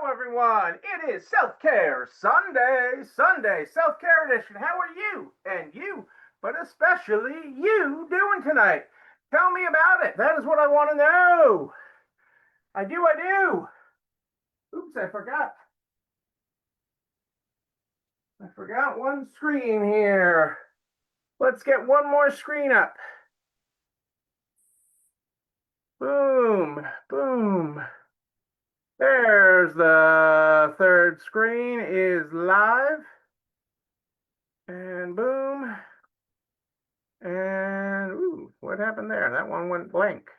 Hello, everyone. It is Self Care Sunday Self Care Edition. How are you and you, but especially you, doing tonight? Tell me about it. That is what I want to know. I do. Oops, I forgot. I forgot one screen here. Let's get one more screen up. Boom, boom. There's the third screen is live. And boom. And ooh, what happened there? That one went blank.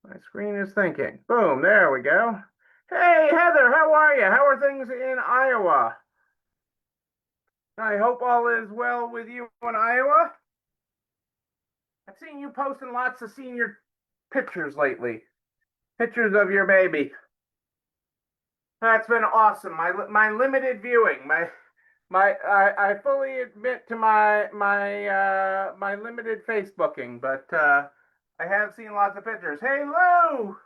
My screen is thinking. Boom, there we go. Hey, Heather, how are you? How are things in Iowa? I hope all is well with you in Iowa. I've seen you posting lots of senior pictures lately. Pictures of your baby. That's been awesome. My limited viewing. I fully admit to my limited Facebooking, but I have seen lots of pictures. Hey Lou,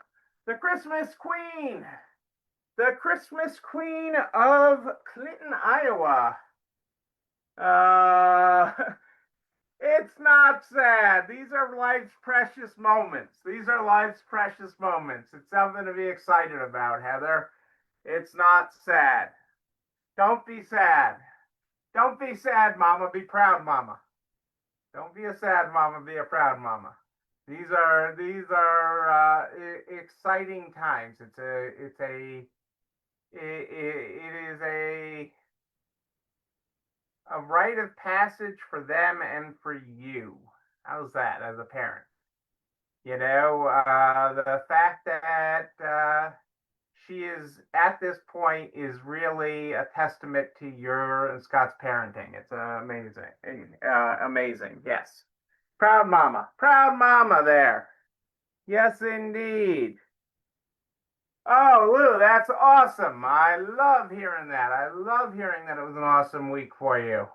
the Christmas Queen, of Clinton, Iowa. Uh, it's not sad. These are life's precious moments. It's something to be excited about, Heather. It's not sad. Don't be sad. Don't be sad, mama. Be proud, mama. Don't be a sad mama. Be a proud mama. These are exciting times. It is a rite of passage for them and for you. How's that as a parent? The fact that she is at this point is really a testament to your and Scott's parenting. It's amazing. Yes, proud mama there. Yes, indeed. Oh, Lou, that's awesome. I love hearing that. I love hearing that it was an awesome week for you.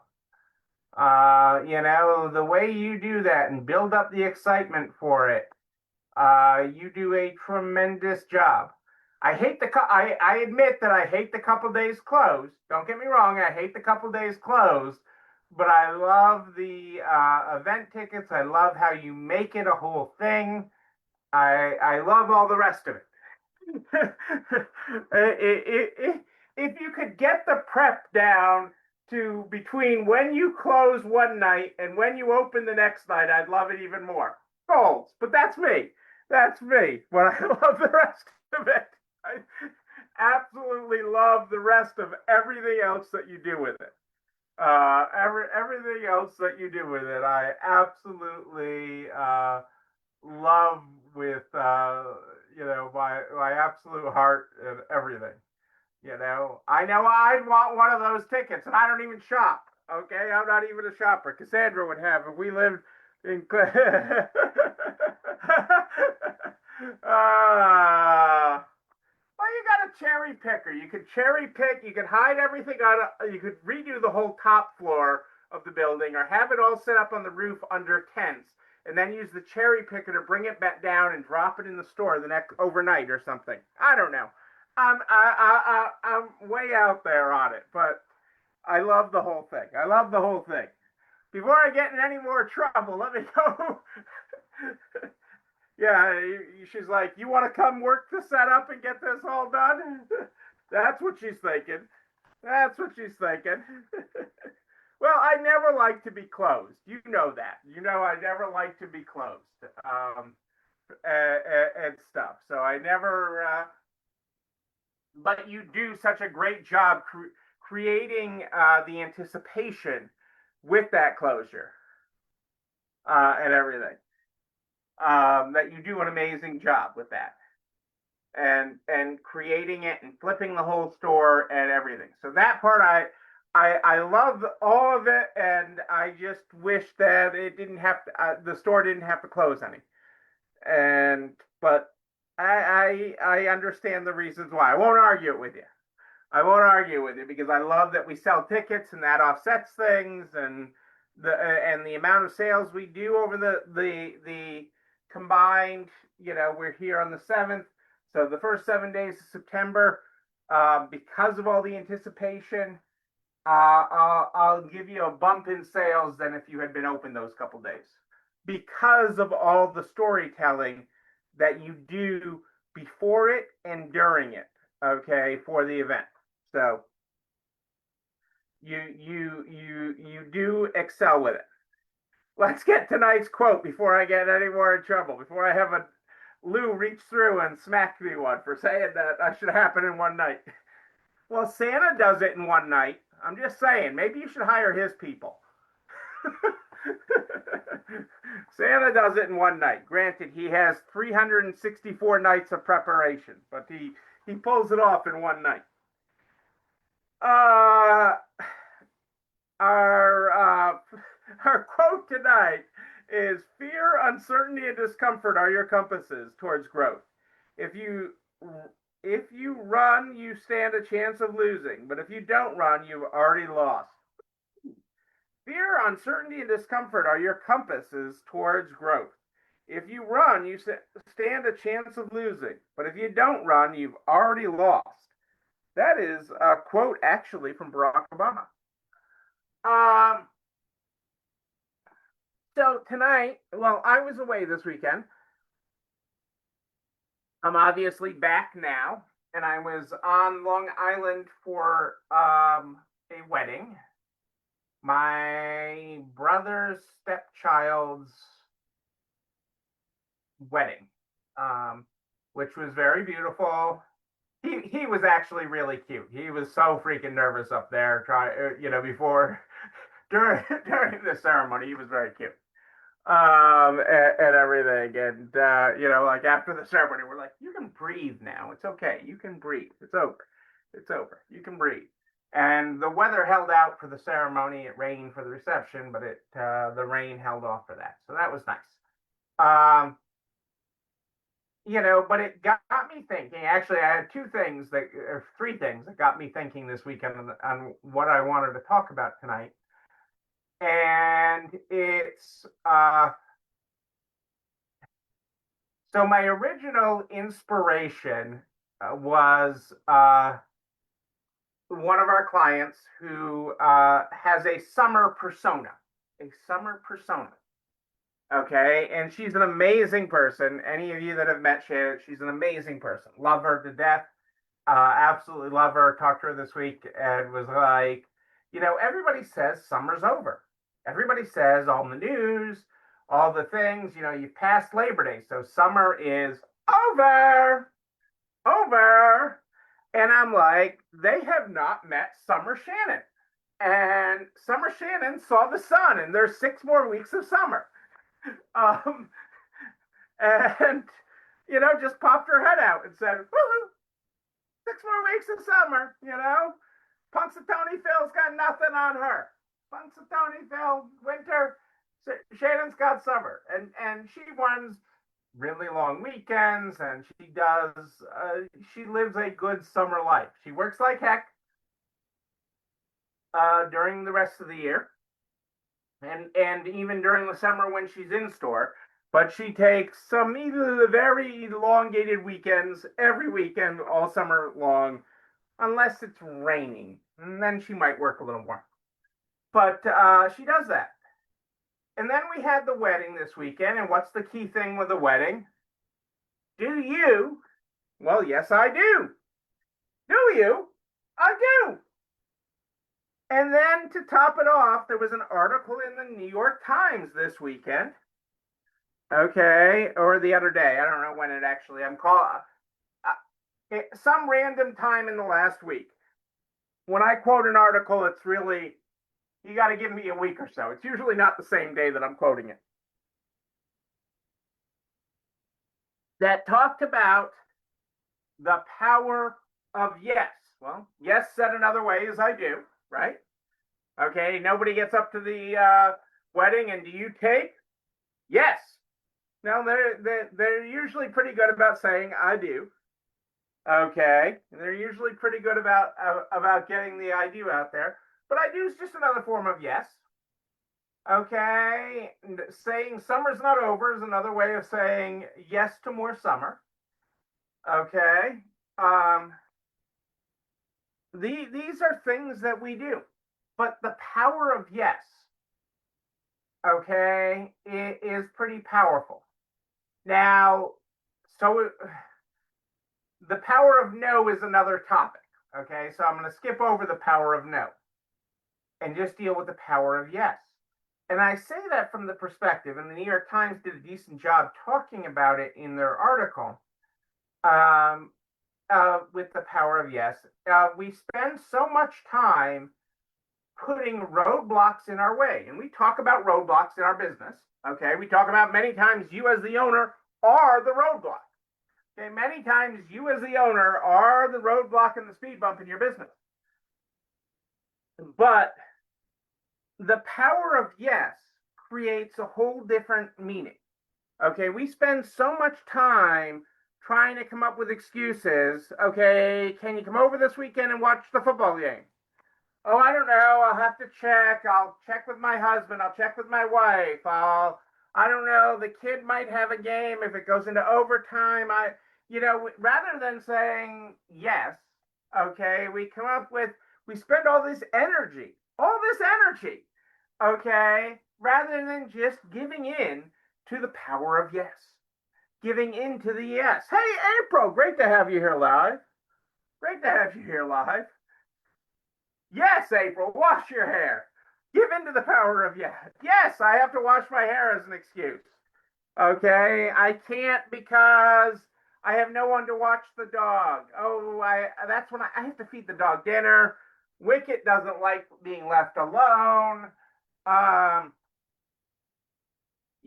The way you do that and build up the excitement for it, you do a tremendous job. I admit that I hate the couple days closed. Don't get me wrong, I hate the couple days closed, but I love the event tickets. I love how you make it a whole thing. I love all the rest of it. If you could get the prep down to between when you close one night and when you open the next night, I'd love it even more. Goals, but that's me. That's me. But I love the rest of it. I absolutely love the rest of everything else that you do with it. Everything else that you do with it, I absolutely love with my absolute heart and everything. I know I'd want one of those tickets, and I don't even shop. Okay, I'm not even a shopper. Cassandra would have if we lived in. Well, you got a cherry picker. You could cherry pick. You could hide everything on. You could redo the whole top floor of the building, or have it all set up on the roof under tents, and then use the cherry picker to bring it back down and drop it in the store the next overnight or something. I don't know. I'm way out there on it, but I love the whole thing. Before I get in any more trouble, let me go. Yeah, she's like, you want to come work the setup and get this all done? That's what she's thinking. Well, I never like to be closed. You know that. I never like to be closed and stuff. So I never. But you do such a great job creating the anticipation with that closure and everything. That you do an amazing job with that, and creating it and flipping the whole store and everything. So that part I love all of it, and I just wish that it didn't have to, the store didn't have to close any. But I understand the reasons why. I won't argue it with you. Because I love that we sell tickets and that offsets things, and the amount of sales we do over the combined. We're here on the 7th, So the first 7 days of September, because of all the anticipation, I'll give you a bump in sales than if you had been open those couple days, because of all the storytelling that you do before it and during it, okay, for the event. So you do excel with it. Let's get tonight's quote before I get any more in trouble, before I have a Lou reach through and smack me one for saying that I should happen in one night. Well, Santa does it in one night. I'm just saying, maybe you should hire his people. Santa does it in one night. Granted, he has 364 nights of preparation, but he pulls it off in one night. Our our quote tonight is: fear, uncertainty, and discomfort are your compasses towards growth. If you run, you stand a chance of losing, but if you don't run, you've already lost. Fear, uncertainty, and discomfort are your compasses towards growth. If you run, you stand a chance of losing, but if you don't run, you've already lost. That is a quote actually from Barack Obama. So tonight, well, I was away this weekend. I'm obviously back now, and I was on Long Island for a wedding. My brother's stepchild's wedding, which was very beautiful. He was actually really cute. He was so freaking nervous up there, before during the ceremony. He was very cute. And everything. And, like after the ceremony, we're like, you can breathe now. It's okay. You can breathe. It's over. It's over. You can breathe. And the weather held out for the ceremony. It rained for the reception, but the rain held off for that. So that was nice. But it got me thinking. Actually, I had three things that got me thinking this weekend on what I wanted to talk about tonight. And it's so my original inspiration was one of our clients who has a summer persona. Okay, and she's an amazing person. Any of you that have met Shannon, she's an amazing person. Love her to death. Absolutely love her. Talked to her this week and was like, everybody says summer's over. Everybody says on the news, all the things, you've passed Labor Day, so summer is over. And I'm like, they have not met Summer Shannon. And Summer Shannon saw the sun, and there's 6 more weeks of summer. And, just popped her head out and said, woohoo, 6 more weeks of summer, Punxsutawney Phil's got nothing on her. Punxsutawney Phil, winter, Shannon's got summer. And she runs really long weekends, and she lives a good summer life. She works like heck during the rest of the year, and even during the summer when she's in store. But she takes some either the very elongated weekends every weekend all summer long, unless it's raining, and then she might work a little more. But she does that. And then we had the wedding this weekend. And what's the key thing with the wedding? Do you? Well, yes, I do. Do you? I do. And then to top it off, there was an article in the New York Times this weekend. Okay, or the other day. I don't know when it actually. Some random time in the last week. When I quote an article, it's really, you got to give me a week or so. It's usually not the same day that I'm quoting it. That talked about the power of yes. Well, yes said another way is I do, right? Okay, nobody gets up to the wedding and do you take? Yes. No, they're usually pretty good about saying I do. Okay, and they're usually pretty good about getting the I do out there. But I do is just another form of yes. Okay, saying summer's not over is another way of saying yes to more summer. Okay. Um, these are things that we do, but the power of yes, okay, it is pretty powerful. Now, so the power of no is another topic. Okay, so I'm going to skip over the power of no and just deal with the power of yes. And I say that from the perspective, and the New York Times did a decent job talking about it in their article, um, with the power of yes. We spend so much time putting roadblocks in our way. And we talk about roadblocks in our business. Okay. We talk about many times you as the owner are the roadblock. Okay. Many times you as the owner are the roadblock and the speed bump in your business. But the power of yes creates a whole different meaning. Okay. We spend so much time trying to come up with excuses. Okay. Can you come over this weekend and watch the football game? Oh, I don't know. I'll have to check. I'll check with my husband. I'll check with my wife. I don't know. The kid might have a game if it goes into overtime. Rather than saying yes, okay, we spend all this energy, okay, rather than just giving in to the power of yes, giving in to the yes. Hey, April, great to have you here live. Great to have you here live. Yes, April, wash your hair. Give in to the power of yes. Yes, I have to wash my hair as an excuse. Okay, I can't because I have no one to watch the dog. Oh, I that's when I have to feed the dog dinner. Wicket doesn't like being left alone. Um,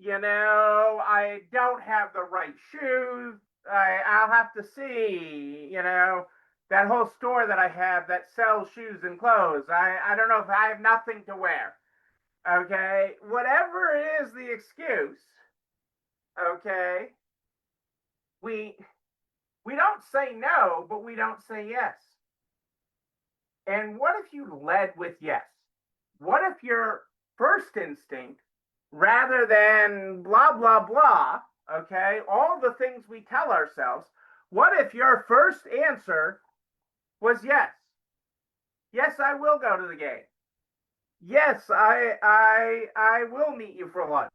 I don't have the right shoes. I'll have to see, that whole store that I have that sells shoes and clothes. I don't know if I have nothing to wear. Okay. Whatever is the excuse, okay, we we don't say no, but we don't say yes. And what if you led with yes? What if your first instinct, rather than blah, blah, blah, okay, all the things we tell ourselves, what if your first answer was yes? Yes, I will go to the game. Yes, I will meet you for lunch.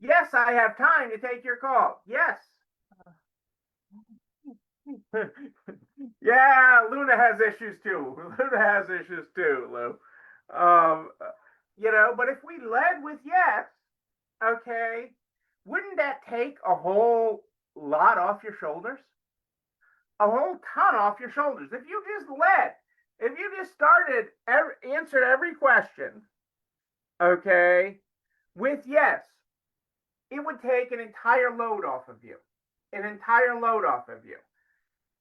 Yes, I have time to take your call. Yes. Yeah, Luna has issues too. Luna has issues too, Lou. Um, but if we led with yes, okay, wouldn't that take a whole lot off your shoulders? A whole ton off your shoulders. If you just answered every question, okay, with yes, it would take an entire load off of you. An entire load off of you.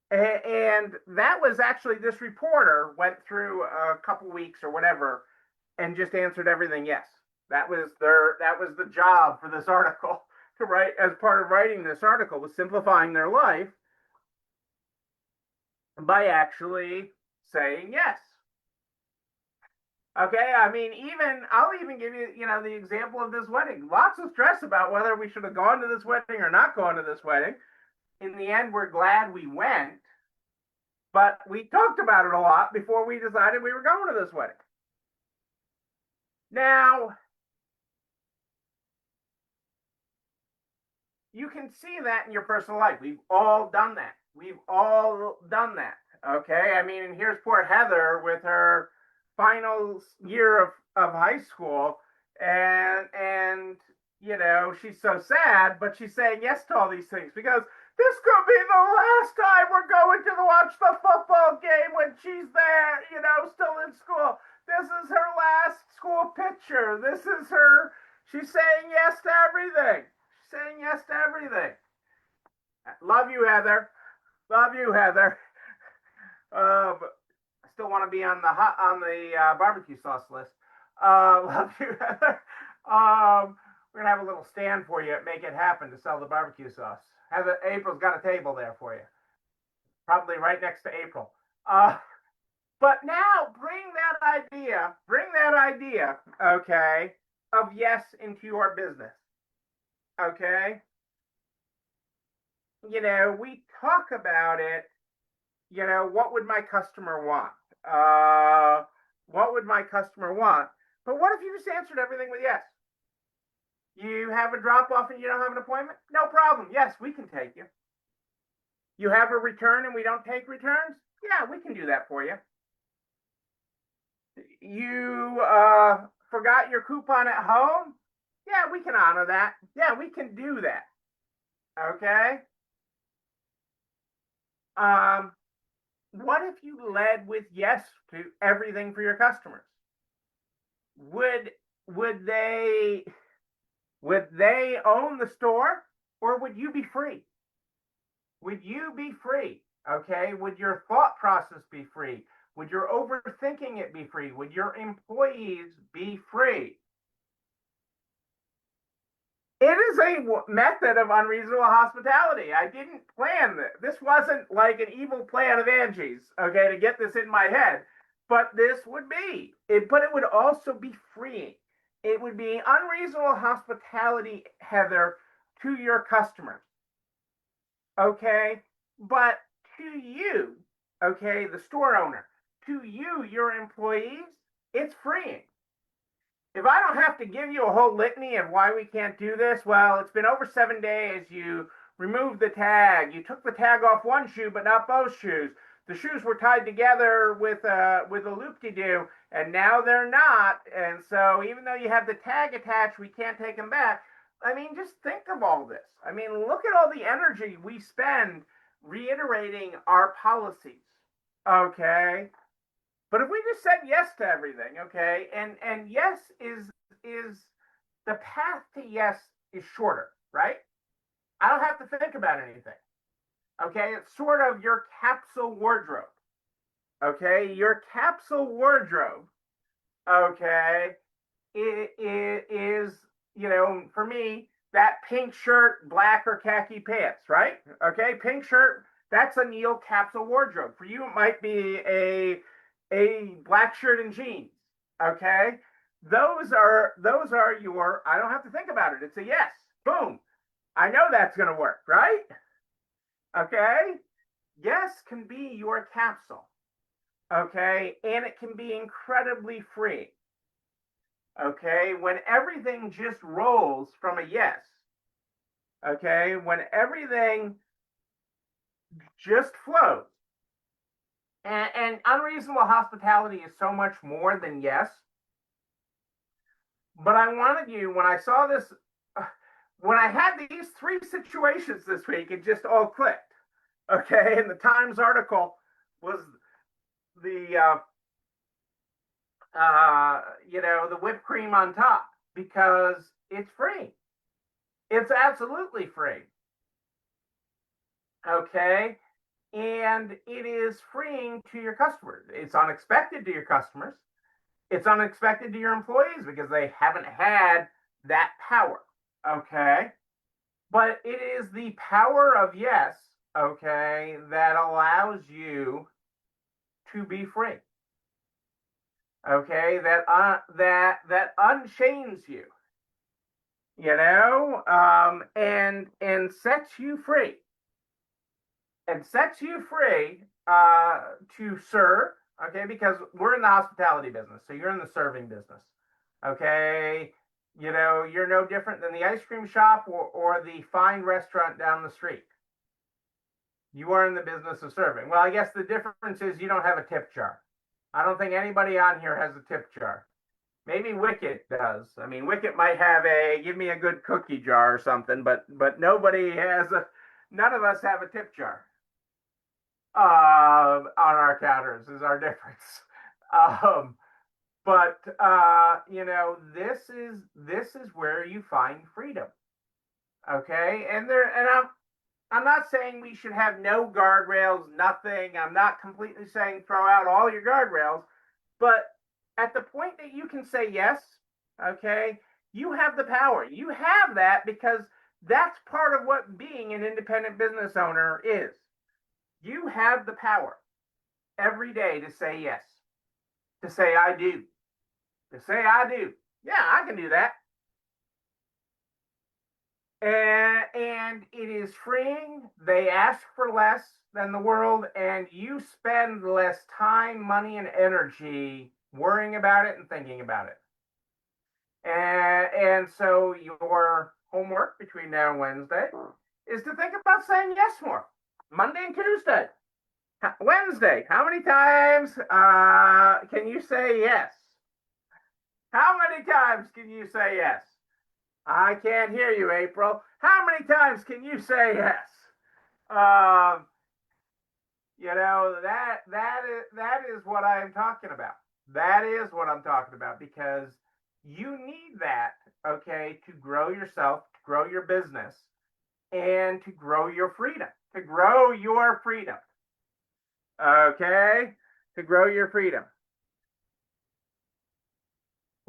And that was actually, this reporter went through a couple weeks or whatever and just answered everything yes. That was the job for this article to write. As part of writing this article was simplifying their life by actually saying yes. Okay, I mean, I'll even give you, the example of this wedding. Lots of stress about whether we should have gone to this wedding or not gone to this wedding. In the end, we're glad we went, but we talked about it a lot before we decided we were going to this wedding. Now, you can see that in your personal life. We've all done that. We've all done that. Okay. I mean, and here's poor Heather with her final year of high school, and she's so sad, but she's saying yes to all these things because this could be the last time we're going to watch the football game when she's there, still in school. This is her last school picture. She's saying yes to everything. She's saying yes to everything. Love you, Heather. Love you, Heather. I still want to be on the barbecue sauce list. Love you, Heather. We're gonna have a little stand for you at Make It Happen to sell the barbecue sauce. April's got a table there for you, probably right next to April. But now bring that idea, okay, of yes into your business, okay. we talk about it, what would my customer want? What would my customer want? But what if you just answered everything with yes? You have a drop off and you don't have an appointment? No problem. Yes, we can take you. You have a return and we don't take returns? Yeah, we can do that for you. You forgot your coupon at home? Yeah, we can honor that. Yeah, we can do that. Okay. What if you led with yes to everything for your customers? Would would they own the store, or would you be free? Would you be free? Okay. Would your thought process be free? Would your overthinking it be free? Would your employees be free? It is a method of unreasonable hospitality. I didn't plan this. This wasn't like an evil plan of Angie's, okay, to get this in my head. But this would be it, but it would also be freeing. It would be unreasonable hospitality, Heather, to your customers. Okay. But to you, okay, the store owner, to you, your employees, it's freeing. If I don't have to give you a whole litany of why we can't do this, well, it's been over 7 days. You removed the tag. You took the tag off one shoe, but not both shoes. The shoes were tied together with a loop-de-doo, and now they're not. And so, even though you have the tag attached, we can't take them back. I mean, just think of all this. I mean, look at all the energy we spend reiterating our policies. Okay, but if we just said yes to everything, okay, and yes is the path to yes is shorter, right? I don't have to think about anything. Okay, it's sort of your capsule wardrobe. Okay, your capsule wardrobe. Okay, it is for me that pink shirt, black or khaki pants, right? Okay, pink shirt. That's a Neil capsule wardrobe. For you, it might be a black shirt and jeans. Okay, those are your. I don't have to think about it. It's a yes. Boom. I know that's going to work, right? Okay. Yes can be your capsule. Okay, and it can be incredibly free. Okay, when everything just rolls from a yes. Okay, when everything just flows. And unreasonable hospitality is so much more than yes. But I wanted you, when I saw this, when I had these three situations this week, it just all clicked. Okay, and the Times article was the the whipped cream on top because it's free. It's absolutely free. Okay, and it is freeing to your customers. It's unexpected to your customers. It's unexpected to your employees because they haven't had that power. Okay, but it is the power of yes, okay, that allows you to be free. Okay, that unchains you, and sets you free, to serve. Okay, because we're in the hospitality business, so you're in the serving business. Okay, you're no different than the ice cream shop or the fine restaurant down the street. You are in the business of serving. Well, I guess the difference is you don't have a tip jar. I don't think anybody on here has a tip jar. Maybe Wicket does. I mean, Wicket might have a give me a good cookie jar or something, but nobody has a. None of us have a tip jar on our counters. Is our difference. Um, but this is where you find freedom. Okay, and I'm not saying we should have no guardrails, nothing. I'm not completely saying throw out all your guardrails, but at the point that you can say yes, okay, you have the power. You have that because that's part of what being an independent business owner is. You have the power every day to say yes, to say I do, to say I do. Yeah, I can do that. and it is freeing. They ask for less than the world, and you spend less time, money, and energy worrying about it and thinking about it. And so your homework between now and Wednesday is to think about saying yes more. Monday and Tuesday. Wednesday, how many times can you say yes? How many times can you say yes? I can't hear you, April. How many times can you say yes? Um, that is what I'm talking about. That is what I'm talking about because you need that, okay, to grow yourself, to grow your business, and to grow your freedom. To grow your freedom. Okay? To grow your freedom.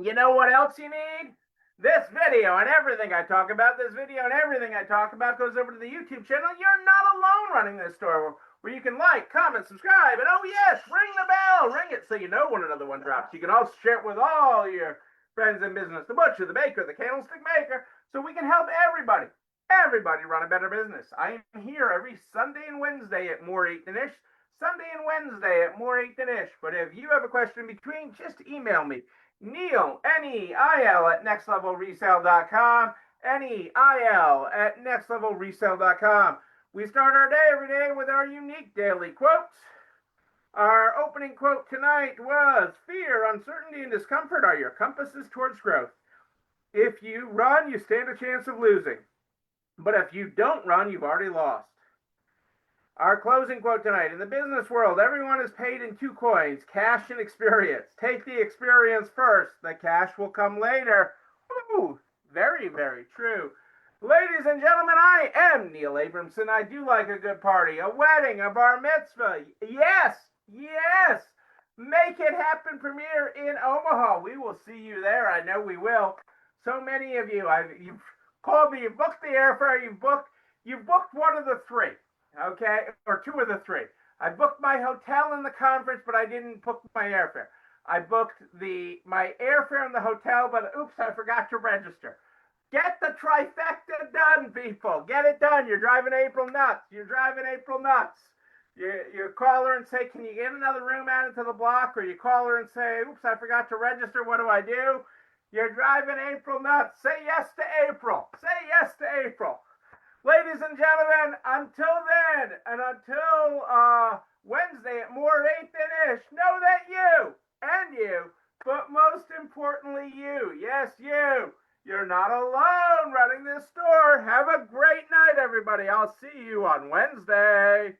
You know what else you need? This video and everything I talk about, goes over to the YouTube channel. You're not alone running this store where you can like, comment, subscribe, and oh yes, ring the bell, ring it so you know when another one drops. You can also share it with all your friends in business, the butcher, the baker, the candlestick maker, so we can help everybody run a better business. I am here every Sunday and Wednesday at more 8 than ish. Sunday and Wednesday at more 8 than ish. But if you have a question in between, just email me. Neil, Neil at nextlevelresale.com. Neil at nextlevelresale.com. We start our day every day with our unique daily quotes. Our opening quote tonight was, fear, uncertainty, and discomfort are your compasses towards growth. If you run, you stand a chance of losing. But if you don't run, you've already lost. Our closing quote tonight, in the business world, everyone is paid in 2 coins, cash and experience. Take the experience first. The cash will come later. Woo! Very, very true. Ladies and gentlemen, I am Neil Abramson. I do like a good party, a wedding, a bar mitzvah. Yes, yes. Make it happen premiere in Omaha. We will see you there. I know we will. So many of you, you've called me, you've booked the airfare, you've booked one of the 3. Okay, or 2 of the 3. I booked my hotel and the conference, but I didn't book my airfare. I booked my airfare and the hotel, but oops, I forgot to register. Get the trifecta done, people. Get it done. You're driving April nuts. You call her and say, can you get another room added to the block? Or you call her and say, oops, I forgot to register. What do I do? You're driving April nuts. Say yes to April. Say yes to April. Ladies and gentlemen, until then, and until Wednesday at more 8 than ish, know that you, but most importantly you, yes you're not alone running this store. Have a great night, everybody. I'll see you on Wednesday.